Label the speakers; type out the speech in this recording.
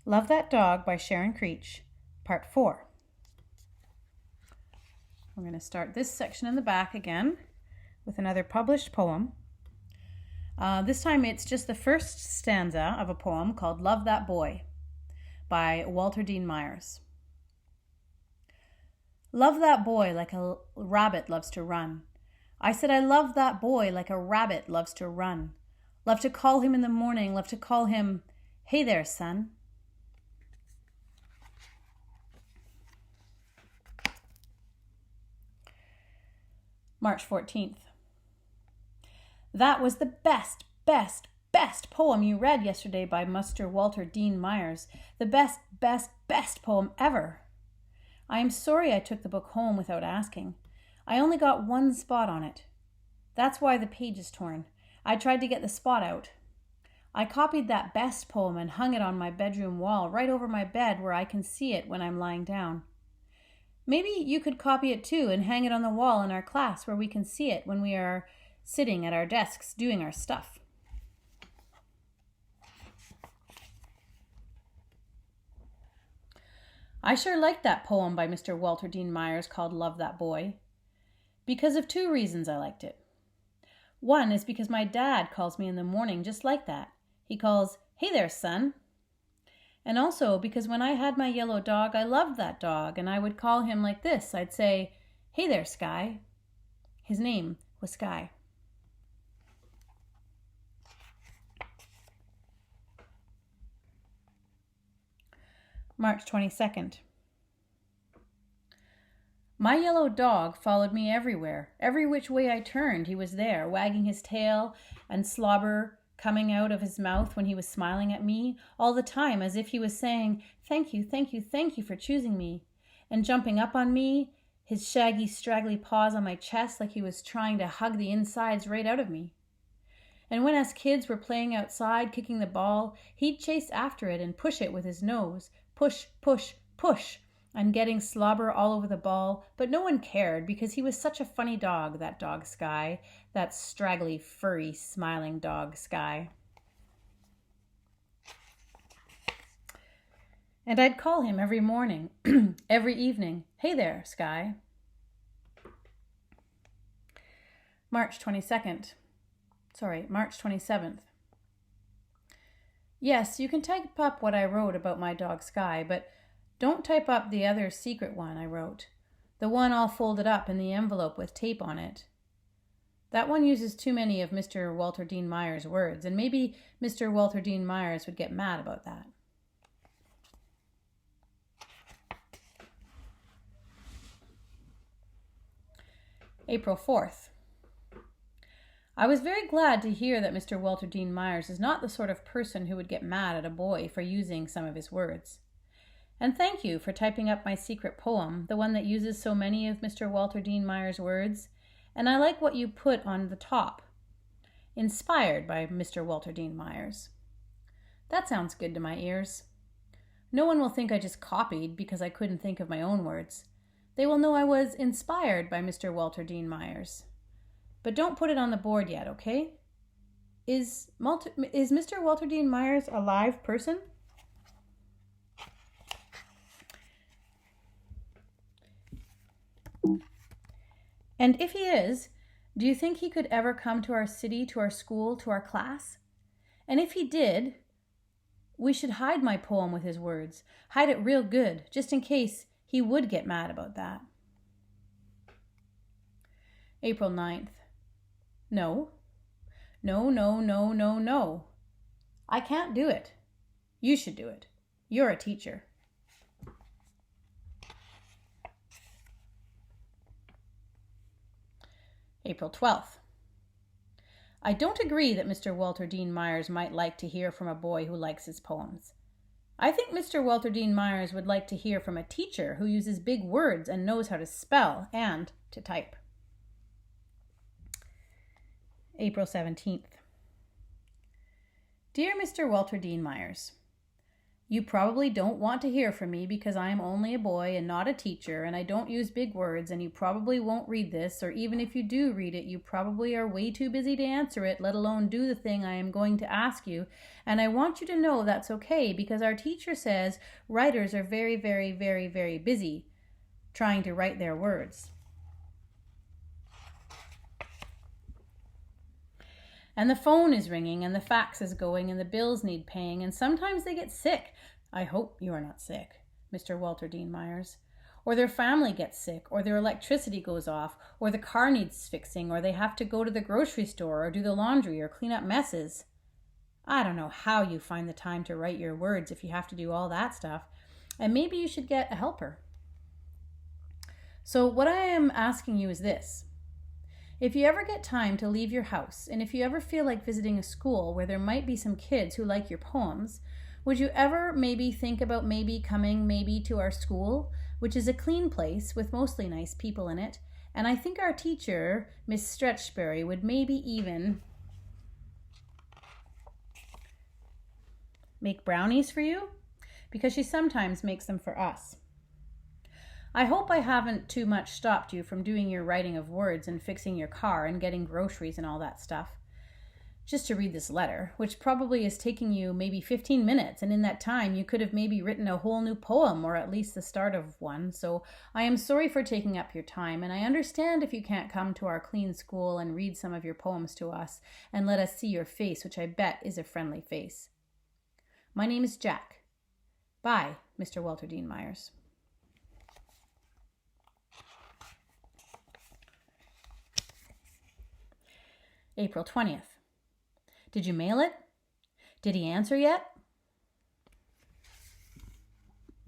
Speaker 1: Love That Dog by Sharron Creech, Part 4. We're going to start this section in the back again with another published poem. This time it's just the first stanza of a poem called Love That Boy by Walter Dean Myers. Love that boy like a rabbit loves to run. I said I love that boy like a rabbit loves to run. Love to call him in the morning, love to call him, hey there, son. March 14th. That was the best poem you read yesterday by Mr. Walter Dean Myers. The best poem ever. I am sorry I took the book home without asking. I only got one spot on it. That's why the page is torn. I tried to get the spot out. I copied that best poem and hung it on my bedroom wall right over my bed where I can see it when I'm lying down. Maybe you could copy it too and hang it on the wall in our class where we can see it when we are sitting at our desks doing our stuff. I sure liked that poem by Mr. Walter Dean Myers called Love That Boy. Because of two reasons I liked it. One is because my dad calls me in the morning just like that. He calls, hey there, son. And also because when I had my yellow dog, I loved that dog, and I would call him like this. I'd say, hey there, Sky. His name was Sky. March 22nd. My yellow dog followed me everywhere. Every which way I turned, he was there, wagging his tail and slobber coming out of his mouth when he was smiling at me, all the time as if he was saying, thank you for choosing me, and jumping up on me, his shaggy, straggly paws on my chest like he was trying to hug the insides right out of me. And when us kids were playing outside, kicking the ball, he'd chase after it and push it with his nose, push, and getting slobber all over the ball, but no one cared because he was such a funny dog, that dog Sky, that straggly, furry, smiling dog Sky. And I'd call him every morning, every evening, hey there, Sky. March 27th. Yes, you can type up what I wrote about my dog Sky, but don't type up the other secret one I wrote, the one all folded up in the envelope with tape on it. That one uses too many of Mr. Walter Dean Myers' words, and maybe Mr. Walter Dean Myers would get mad about that. April 4th. I was very glad to hear that Mr. Walter Dean Myers is not the sort of person who would get mad at a boy for using some of his words. And thank you for typing up my secret poem, the one that uses so many of Mr. Walter Dean Myers' words, and I like what you put on the top. Inspired by Mr. Walter Dean Myers. That sounds good to my ears. No one will think I just copied because I couldn't think of my own words. They will know I was inspired by Mr. Walter Dean Myers. But don't put it on the board yet, okay? Is Mr. Walter Dean Myers a live person? And if he is, do you think he could ever come to our city, to our school, to our class? And if he did, we should hide my poem with his words. Hide it real good, just in case he would get mad about that. April 9th. No. I can't do it. You should do it. You're a teacher. April 12th. I don't agree that Mr. Walter Dean Myers might like to hear from a boy who likes his poems. I think Mr. Walter Dean Myers would like to hear from a teacher who uses big words and knows how to spell and to type. April 17th. Dear Mr. Walter Dean Myers, You probably don't want to hear from me because I am only a boy and not a teacher, and I don't use big words, and you probably won't read this, or even if you do read it, you probably are way too busy to answer it, let alone do the thing I am going to ask you. And I want you to know that's okay, because our teacher says writers are very, very, very, very busy trying to write their words. And the phone is ringing, and the fax is going, and the bills need paying, and sometimes they get sick. I hope you are not sick, Mr. Walter Dean Myers. Or their family gets sick, or their electricity goes off, or the car needs fixing, or they have to go to the grocery store, or do the laundry, or clean up messes. I don't know how you find the time to write your words if you have to do all that stuff, and maybe you should get a helper. So what I am asking you is this. If you ever get time to leave your house, and if you ever feel like visiting a school where there might be some kids who like your poems, would you ever maybe think about coming to our school, which is a clean place with mostly nice people in it, and I think our teacher, Miss Stretchberry, would maybe even make brownies for you, because she sometimes makes them for us. I hope I haven't too much stopped you from doing your writing of words and fixing your car and getting groceries and all that stuff. Just to read this letter, which probably is taking you maybe 15 minutes, and in that time you could have maybe written a whole new poem, or at least the start of one. So I am sorry for taking up your time, and I understand if you can't come to our clean school and read some of your poems to us and let us see your face, which I bet is a friendly face. My name is Jack. Bye, Mr. Walter Dean Myers. April 20th. Did you mail it? Did he answer yet?